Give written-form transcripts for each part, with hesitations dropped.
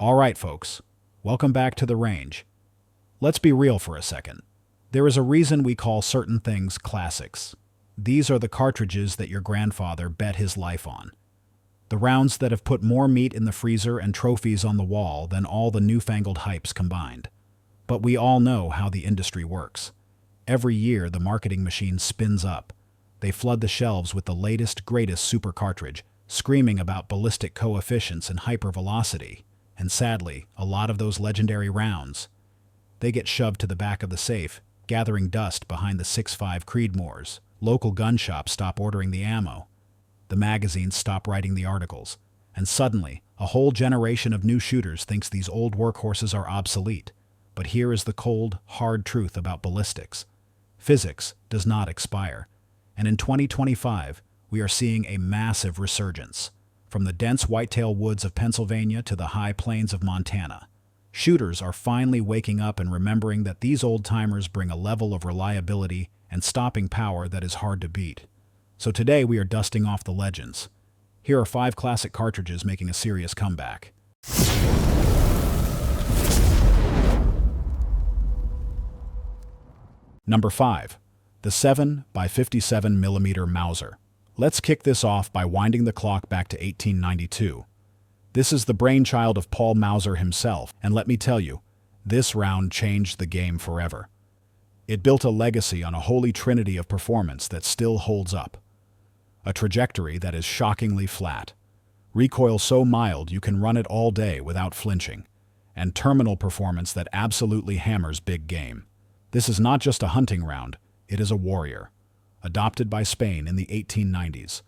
All right, folks, welcome back to the range. Let's be real for a second. There is a reason we call certain things classics. These are the cartridges that your grandfather bet his life on. The rounds that have put more meat in the freezer and trophies on the wall than all the newfangled hypes combined. But we all know how the industry works. Every year, the marketing machine spins up. They flood the shelves with the latest, greatest super cartridge, screaming about ballistic coefficients and hypervelocity. And sadly, a lot of those legendary rounds, they get shoved to the back of the safe, gathering dust behind the 6.5 Creedmoors. Local gun shops stop ordering the ammo. The magazines stop writing the articles. And suddenly, a whole generation of new shooters thinks these old workhorses are obsolete. But here is the cold, hard truth about ballistics. Physics does not expire. And in 2025, we are seeing a massive resurgence. From the dense whitetail woods of Pennsylvania to the high plains of Montana, shooters are finally waking up and remembering that these old-timers bring a level of reliability and stopping power that is hard to beat. So today we are dusting off the legends. Here are 5 classic cartridges making a serious comeback. Number 5. The 7x57mm Mauser. Let's kick this off by winding the clock back to 1892. This is the brainchild of Paul Mauser himself, and let me tell you, this round changed the game forever. It built a legacy on a holy trinity of performance that still holds up. A trajectory that is shockingly flat, recoil so mild you can run it all day without flinching, and terminal performance that absolutely hammers big game. This is not just a hunting round, it is a warrior. Adopted by Spain in the 1890s.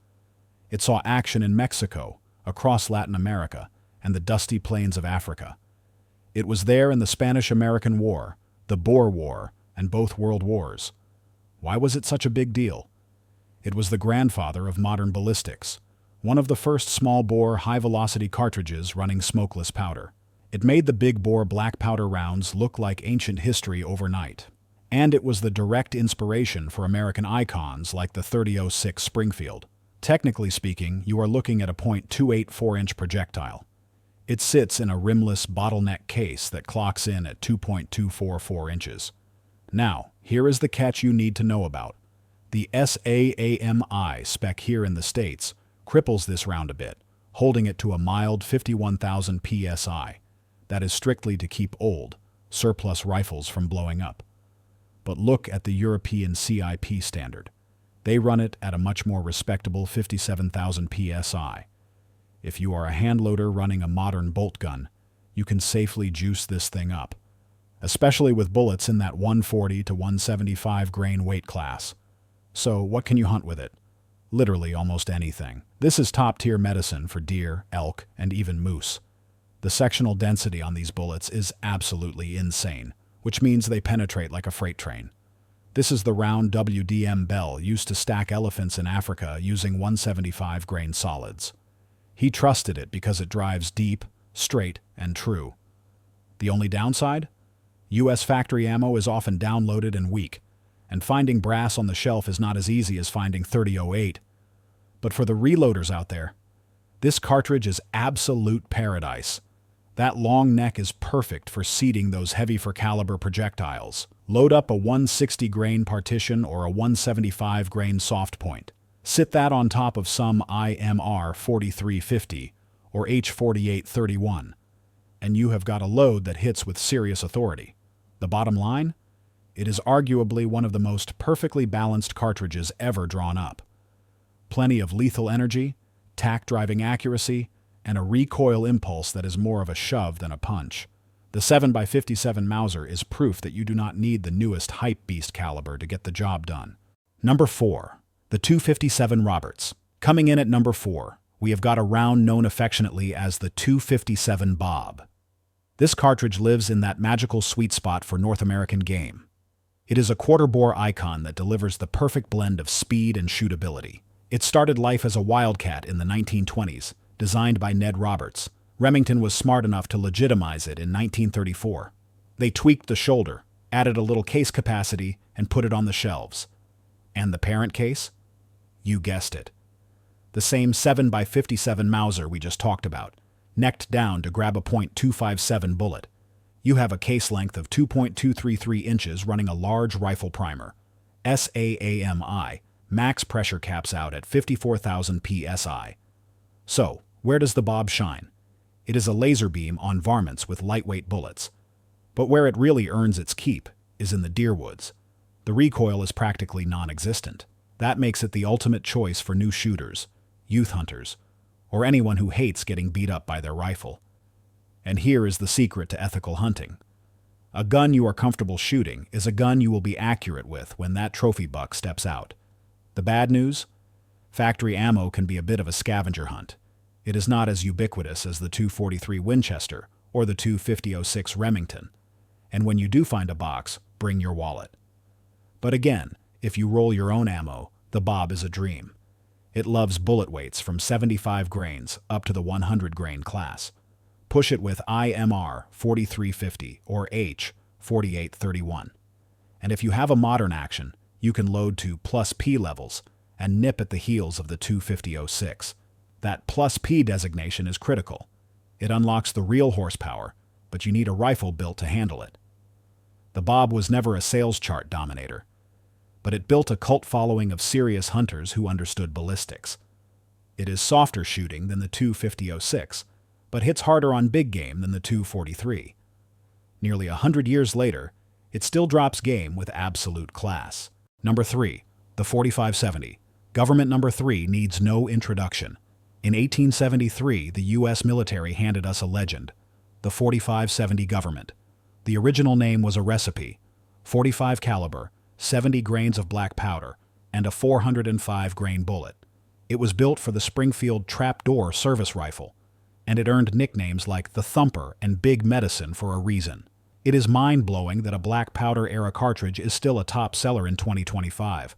It saw action in Mexico, across Latin America, and the dusty plains of Africa. It was there in the Spanish-American War, the Boer War, and both World Wars. Why was it such a big deal? It was the grandfather of modern ballistics, one of the first small-bore, high-velocity cartridges running smokeless powder. It made the big-bore black powder rounds look like ancient history overnight. And it was the direct inspiration for American icons like the 30-06 Springfield. Technically speaking, you are looking at a .284-inch projectile. It sits in a rimless bottleneck case that clocks in at 2.244 inches. Now, here is the catch you need to know about. The SAAMI spec here in the States cripples this round a bit, holding it to a mild 51,000 psi. That is strictly to keep old, surplus rifles from blowing up. But look at the European CIP standard. They run it at a much more respectable 57,000 psi. If you are a handloader running a modern bolt gun, you can safely juice this thing up, especially with bullets in that 140 to 175 grain weight class. So what can you hunt with it? Literally almost anything. This is top-tier medicine for deer, elk, and even moose. The sectional density on these bullets is absolutely insane, which means they penetrate like a freight train. This is the round WDM Bell used to stack elephants in Africa using 175 grain solids. He trusted it because it drives deep, straight, and true. The only downside? US factory ammo is often downloaded and weak, and finding brass on the shelf is not as easy as finding 3008. But for the reloaders out there, this cartridge is absolute paradise. That long neck is perfect for seating those heavy-for-caliber projectiles. Load up a 160 grain partition or a 175 grain soft point. Sit that on top of some IMR 4350 or H4831, and you have got a load that hits with serious authority. The bottom line? It is arguably one of the most perfectly balanced cartridges ever drawn up. Plenty of lethal energy, tack-driving accuracy, and a recoil impulse that is more of a shove than a punch. The 7x57 Mauser is proof that you do not need the newest hype beast caliber to get the job done. Number 4. The 257 Roberts. Coming in at number 4, we have got a round known affectionately as the 257 Bob. This cartridge lives in that magical sweet spot for North American game. It is a quarter-bore icon that delivers the perfect blend of speed and shootability. It started life as a Wildcat in the 1920s, designed by Ned Roberts. Remington was smart enough to legitimize it in 1934. They tweaked the shoulder, added a little case capacity, and put it on the shelves. And the parent case? You guessed it. The same 7x57 Mauser we just talked about. necked down to grab a .257 bullet. You have a case length of 2.233 inches running a large rifle primer. SAAMI, max pressure caps out at 54,000 psi. So, where does the Bob shine? It is a laser beam on varmints with lightweight bullets. But where it really earns its keep is in the deer woods. The recoil is practically non-existent. That makes it the ultimate choice for new shooters, youth hunters, or anyone who hates getting beat up by their rifle. And here is the secret to ethical hunting. A gun you are comfortable shooting is a gun you will be accurate with when that trophy buck steps out. The bad news? Factory ammo can be a bit of a scavenger hunt. It is not as ubiquitous as the .243 Winchester or the .250-06 Remington. And when you do find a box, bring your wallet. But again, if you roll your own ammo, the Bob is a dream. It loves bullet weights from 75 grains up to the 100 grain class. Push it with IMR 4350 or H 4831. And if you have a modern action, you can load to plus P levels and nip at the heels of the .250-06. That plus P designation is critical. It unlocks the real horsepower, but you need a rifle built to handle it. The Bob was never a sales chart dominator, but it built a cult following of serious hunters who understood ballistics. It is softer shooting than the .250-06, but hits harder on big game than the .243. Nearly 100 years later, it still drops game with absolute class. Number 3. The 4570. Government number 3 needs no introduction. In 1873, the U.S. military handed us a legend, the 4570 Government. The original name was a recipe, 45 caliber, 70 grains of black powder, and a 405 grain bullet. It was built for the Springfield trapdoor service rifle, and it earned nicknames like the Thumper and Big Medicine for a reason. It is mind-blowing that a black powder era cartridge is still a top seller in 2025,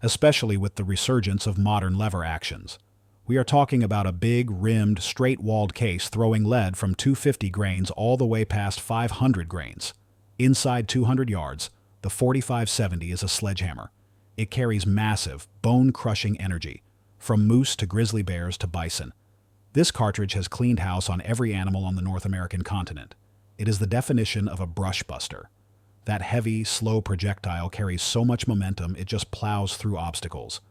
especially with the resurgence of modern lever actions. We are talking about a big, rimmed, straight-walled case throwing lead from 250 grains all the way past 500 grains. Inside 200 yards, the 4570 is a sledgehammer. It carries massive, bone-crushing energy, from moose to grizzly bears to bison. This cartridge has cleaned house on every animal on the North American continent. It is the definition of a brush buster. That heavy, slow projectile carries so much momentum it just plows through obstacles.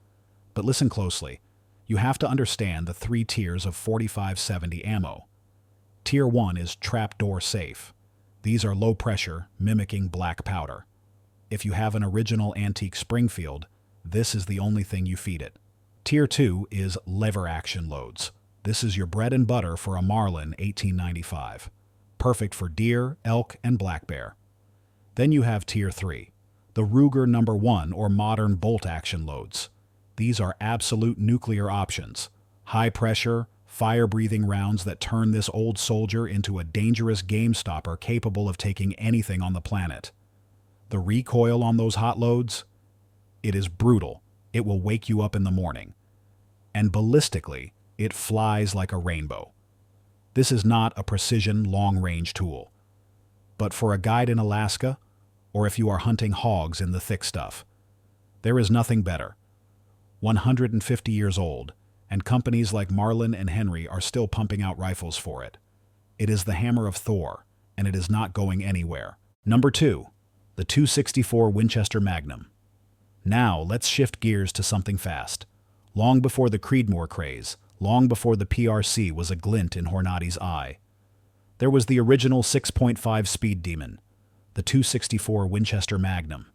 But listen closely. You have to understand the 3 tiers of 4570 ammo. Tier 1 is trapdoor safe. These are low pressure, mimicking black powder. If you have an original antique Springfield, this is the only thing you feed it. Tier 2 is lever action loads. This is your bread and butter for a Marlin 1895. Perfect for deer, elk, and black bear. Then you have Tier 3, the Ruger No. 1 or modern bolt action loads. These are absolute nuclear options. High pressure, fire-breathing rounds that turn this old soldier into a dangerous game stopper capable of taking anything on the planet. The recoil on those hot loads? It is brutal. It will wake you up in the morning. And ballistically, it flies like a rainbow. This is not a precision long-range tool. But for a guide in Alaska, or if you are hunting hogs in the thick stuff, there is nothing better. 150 years old, and companies like Marlin and Henry are still pumping out rifles for it. It is the hammer of Thor, and it is not going anywhere. Number 2. The .264 Winchester Magnum. Now let's shift gears to something fast. Long before the Creedmoor craze, long before the PRC was a glint in Hornady's eye, there was the original 6.5 speed demon, the .264 Winchester Magnum.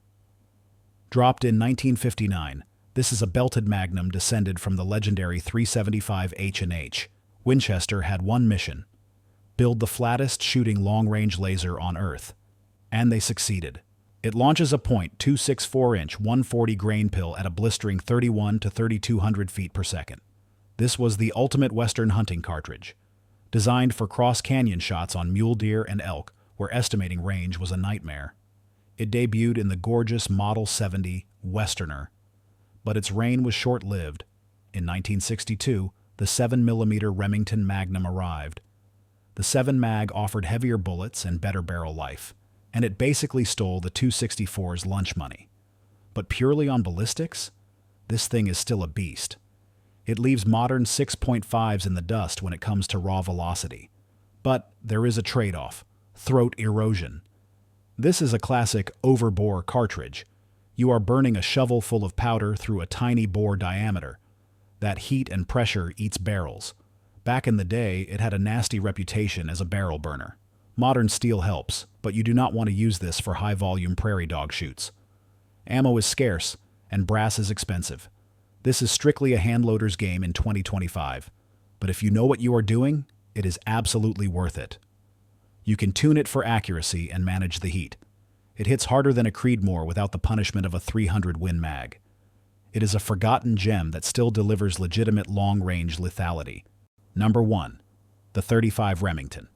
Dropped in 1959, this is a belted Magnum descended from the legendary 375 H&H. Winchester had one mission: build the flattest shooting long-range laser on Earth. And they succeeded. It launches a .264-inch 140 grain pill at a blistering 31 to 3,200 feet per second. This was the ultimate Western hunting cartridge, designed for cross-canyon shots on mule deer and elk, where estimating range was a nightmare. It debuted in the gorgeous Model 70 Westerner, but its reign was short-lived. In 1962, the 7mm Remington Magnum arrived. The 7 Mag offered heavier bullets and better barrel life, and it basically stole the .264's lunch money. But purely on ballistics, this thing is still a beast. It leaves modern 6.5s in the dust when it comes to raw velocity. But there is a trade-off: throat erosion. This is a classic overbore cartridge. You are burning a shovel full of powder through a tiny bore diameter. That heat and pressure eats barrels. Back in the day, it had a nasty reputation as a barrel burner. Modern steel helps, but you do not want to use this for high-volume prairie dog shoots. Ammo is scarce, and brass is expensive. This is strictly a handloader's game in 2025. But if you know what you are doing, it is absolutely worth it. You can tune it for accuracy and manage the heat. It hits harder than a Creedmoor without the punishment of a 300 Win Mag. It is a forgotten gem that still delivers legitimate long-range lethality. Number 1. The 35 Remington.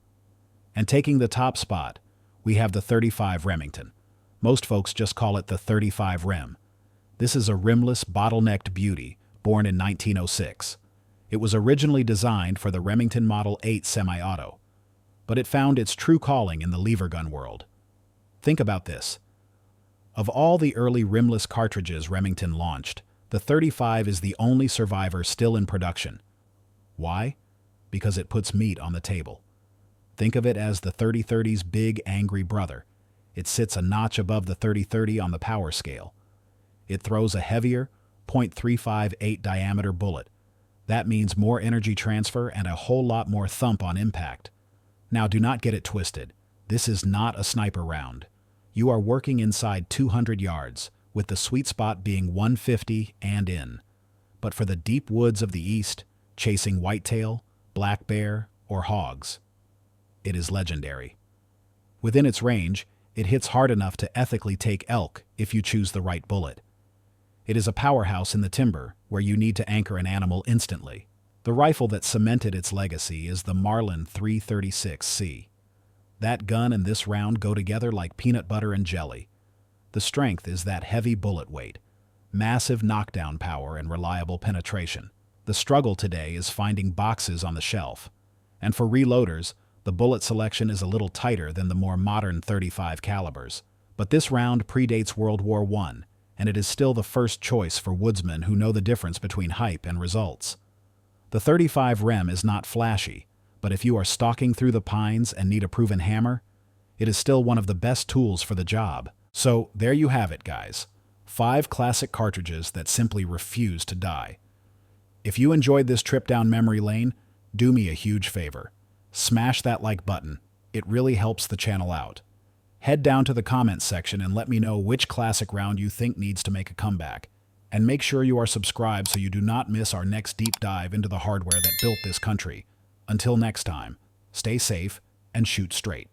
And taking the top spot, we have the 35 Remington. Most folks just call it the 35 Rem. This is a rimless, bottlenecked beauty, born in 1906. It was originally designed for the Remington Model 8 semi-auto, but it found its true calling in the lever gun world. Think about this. Of all the early rimless cartridges Remington launched, the 35 is the only survivor still in production. Why? Because it puts meat on the table. Think of it as the 30-30's big, angry brother. It sits a notch above the 30-30 on the power scale. It throws a heavier, .358 diameter bullet. That means more energy transfer and a whole lot more thump on impact. Now, do not get it twisted. This is not a sniper round. You are working inside 200 yards, with the sweet spot being 150 and in. But for the deep woods of the East, chasing whitetail, black bear, or hogs, it is legendary. Within its range, it hits hard enough to ethically take elk if you choose the right bullet. It is a powerhouse in the timber, where you need to anchor an animal instantly. The rifle that cemented its legacy is the Marlin 336C. That gun and this round go together like peanut butter and jelly. The strength is that heavy bullet weight, massive knockdown power, and reliable penetration. The struggle today is finding boxes on the shelf. And for reloaders, the bullet selection is a little tighter than the more modern 35 calibers. But this round predates World War I, and it is still the first choice for woodsmen who know the difference between hype and results. The 35 Rem is not flashy, but if you are stalking through the pines and need a proven hammer, it is still one of the best tools for the job. So there you have it, guys. 5 classic cartridges that simply refuse to die. If you enjoyed this trip down memory lane, do me a huge favor. Smash that like button. It really helps the channel out. Head down to the comments section and let me know which classic round you think needs to make a comeback. And make sure you are subscribed so you do not miss our next deep dive into the hardware that built this country. Until next time, stay safe and shoot straight.